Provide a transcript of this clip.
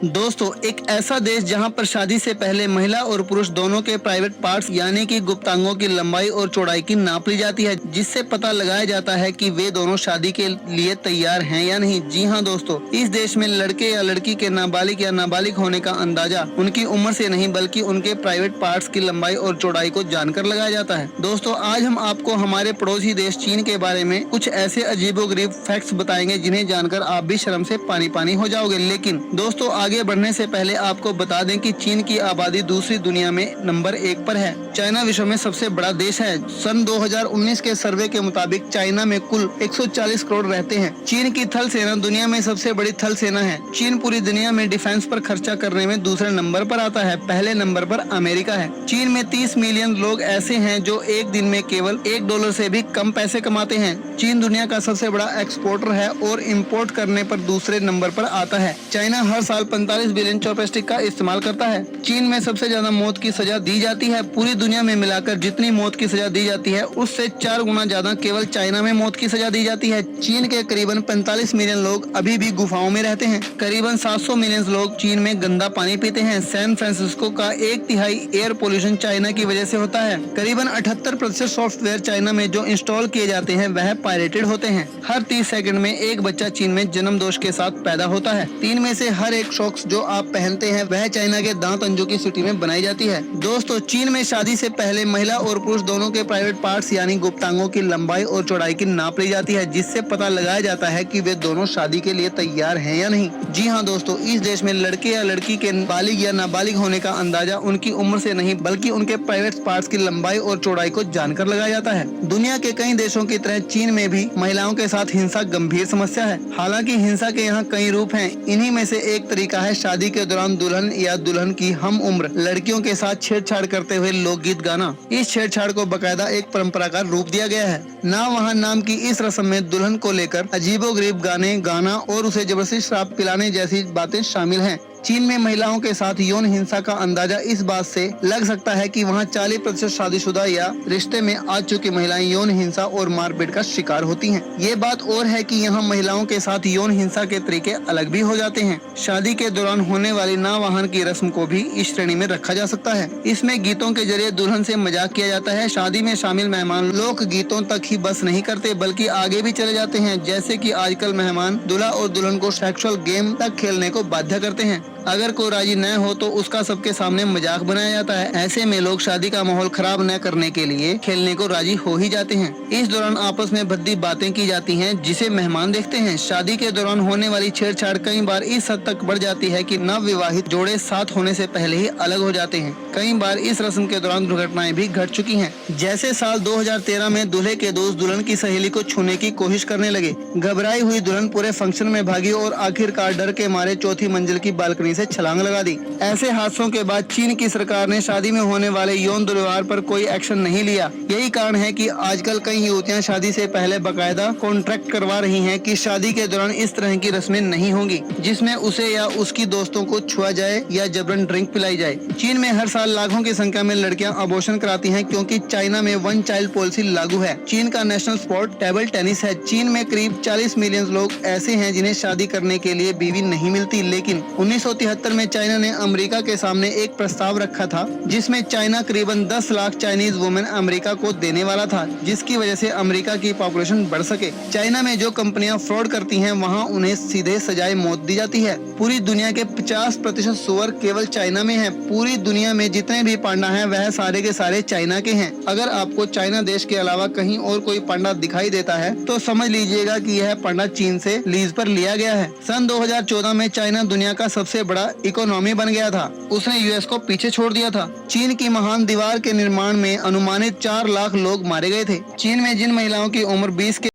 दोस्तों, एक ऐसा देश जहां पर शादी से पहले महिला और पुरुष दोनों के प्राइवेट पार्ट्स यानी कि गुप्तांगों की लंबाई और चौड़ाई की नाप ली जाती है, जिससे पता लगाया जाता है कि वे दोनों शादी के लिए तैयार हैं या नहीं। जी हां दोस्तों, इस देश में लड़के या लड़की के नाबालिग या नाबालिग होने का अंदाजा उनकी उम्र से नहीं बल्कि उनके प्राइवेट पार्ट्स की लंबाई और चौड़ाई को जानकर लगाया जाता है। दोस्तों, आज हम आपको हमारे पड़ोसी देश चीन के बारे में कुछ ऐसे अजीबोगरीब फैक्ट्स बताएंगे जिन्हें जानकर आप भी शर्म से पानी पानी हो जाओगे। लेकिन दोस्तों, आगे बढ़ने से पहले आपको बता दें कि चीन की आबादी दूसरी दुनिया में नंबर 1 पर है। चाइना विश्व में सबसे बड़ा देश है। सन 2019 के सर्वे के मुताबिक चाइना में कुल 140 करोड़ रहते हैं। चीन की थल सेना दुनिया में सबसे बड़ी थल सेना है। चीन पूरी दुनिया में डिफेंस पर खर्चा करने में दूसरे नंबर पर आता है। पहले नंबर पर अमेरिका है। चीन में 30 मिलियन लोग ऐसे हैं जो एक दिन में केवल $1 से भी कम पैसे कमाते हैं। चीन दुनिया का सबसे बड़ा एक्सपोर्टर है और इम्पोर्ट करने पर दूसरे नंबर पर आता है। चाइना हर साल 45 बिलियन चॉपस्टिक का इस्तेमाल करता है। चीन में सबसे ज्यादा मौत की सजा दी जाती है। पूरी दुनिया में मिलाकर जितनी मौत की सजा दी जाती है उससे 4 गुना ज्यादा केवल चाइना में मौत की सजा दी जाती है। चीन के करीबन 45 मिलियन लोग अभी भी गुफाओं में रहते हैं। करीबन 700 मिलियन लोग चीन में गंदा पानी पीते हैं। सैन फ्रांसिस्को का 1/3 एयर पोल्यूशन चाइना की वजह से होता है। करीबन 78% सॉफ्टवेयर चाइना में जो इंस्टॉल किए जाते हैं वह पायरेटेड होते हैं। हर 30 सेकंड में एक बच्चा चीन में जन्म दोष के साथ पैदा होता है। 3 में से हर एक सॉक्स जो आप पहनते हैं वह चाइना के दांत अंजू की सिटी में बनाई जाती है। दोस्तों, चीन में शादी से पहले महिला और पुरुष दोनों के प्राइवेट पार्ट्स यानी गुप्तांगों की लंबाई और चौड़ाई की नाप ली जाती है, जिससे पता लगाया जाता है कि वे दोनों शादी के लिए तैयार हैं या नहीं। जी हाँ दोस्तों, इस देश में लड़के या लड़की के बालिग या नाबालिग होने का अंदाजा उनकी उम्र से नहीं बल्कि उनके प्राइवेट पार्ट्स की लंबाई और चौड़ाई को जानकर लगाया जाता है। दुनिया के कई देशों की तरह चीन में भी महिलाओं के साथ हिंसा गंभीर समस्या है। हालांकि हिंसा के यहाँ कई रूप हैं। इन्हीं में से एक तरीका है शादी के दौरान दुल्हन या दुल्हन की हम उम्र लड़कियों के साथ छेड़छाड़ करते हुए लोकगीत गाना। इस छेड़छाड़ को बकायदा एक परंपरा का रूप दिया गया है। ना वहाँ नाम की इस रस्म में दुल्हन को लेकर अजीबोगरीब गाने गाना और उसे जबरदस्ती शराब पिलाने जैसी बातें शामिल हैं। चीन में महिलाओं के साथ यौन हिंसा का अंदाजा इस बात से लग सकता है कि वहाँ 40% शादीशुदा या रिश्ते में आ चुकी महिलाएं यौन हिंसा और मारपीट का शिकार होती हैं। ये बात और है कि यहाँ महिलाओं के साथ यौन हिंसा के तरीके अलग भी हो जाते हैं। शादी के दौरान होने वाली नावाहन की रस्म को भी इस श्रेणी में रखा जा सकता है। इसमें गीतों के जरिए दुल्हन से मजाक किया जाता है। शादी में शामिल मेहमान लोक गीतों तक ही बस नहीं करते बल्कि आगे भी चले जाते हैं, जैसे कि आजकल मेहमान दूल्हा और दुल्हन को सेक्सुअल गेम तक खेलने को बाध्य करते हैं। अगर कोई राजी न हो तो उसका सबके सामने मजाक बनाया जाता है। ऐसे में लोग शादी का माहौल खराब न करने के लिए खेलने को राजी हो ही जाते हैं। इस दौरान आपस में भद्दी बातें की जाती हैं जिसे मेहमान देखते हैं। शादी के दौरान होने वाली छेड़छाड़ कई बार इस हद तक बढ़ जाती है कि नव विवाहित जोड़े साथ होने से पहले ही अलग हो जाते हैं। कई बार इस रस्म के दौरान दुर्घटनाएं भी घट चुकी हैं। जैसे साल 2013 में दूल्हे के दोस्त दुल्हन की सहेली को छूने की कोशिश करने लगे। घबराई हुई दुल्हन पूरे फंक्शन में भागी और आखिरकार डर के मारे चौथी मंजिल की बालकनी से छलांग लगा दी। ऐसे हादसों के बाद चीन की सरकार ने शादी में होने वाले यौन दुर्व्यवहार पर कोई एक्शन नहीं लिया। यही कारण है कि आजकल कई युवतियां शादी से पहले बकायदा कॉन्ट्रैक्ट करवा रही हैं कि शादी के दौरान इस तरह की रस्में नहीं होंगी जिसमें उसे या उसकी दोस्तों को छुआ जाए या जबरन ड्रिंक पिलाई जाए। चीन में हर साल लाखों की संख्या में लड़कियां अबॉर्शन कराती हैं क्योंकि चाइना में 1 चाइल्ड पॉलिसी लागू है। चीन का नेशनल स्पोर्ट टेबल टेनिस है। चीन में करीब 40 मिलियन लोग ऐसे हैं जिन्हें शादी करने के लिए बीवी नहीं मिलती, लेकिन 1973 में चाइना ने अमेरिका के सामने एक प्रस्ताव रखा था जिसमें चाइना करीबन 10 लाख चाइनीज वुमेन अमेरिका को देने वाला था, जिसकी वजह से अमेरिका की पॉपुलेशन बढ़ सके। चाइना में जो कंपनियां फ्रॉड करती हैं वहां उन्हें सीधे सजाए मौत दी जाती है। पूरी दुनिया के 50% सुअर केवल चाइना में है। पूरी दुनिया में जितने भी पांडा हैं वह सारे के सारे चाइना के हैं। अगर आपको चाइना देश के अलावा कहीं और कोई पांडा दिखाई देता है तो समझ लीजिएगा कि यह पांडा चीन से लीज पर लिया गया है। सन 2014 में चाइना दुनिया का सबसे बड़ा इकोनॉमी बन गया था। उसने यूएस को पीछे छोड़ दिया था। चीन की महान दीवार के निर्माण में अनुमानित 4 लाख लोग मारे गए थे। चीन में जिन महिलाओं की उम्र 20 के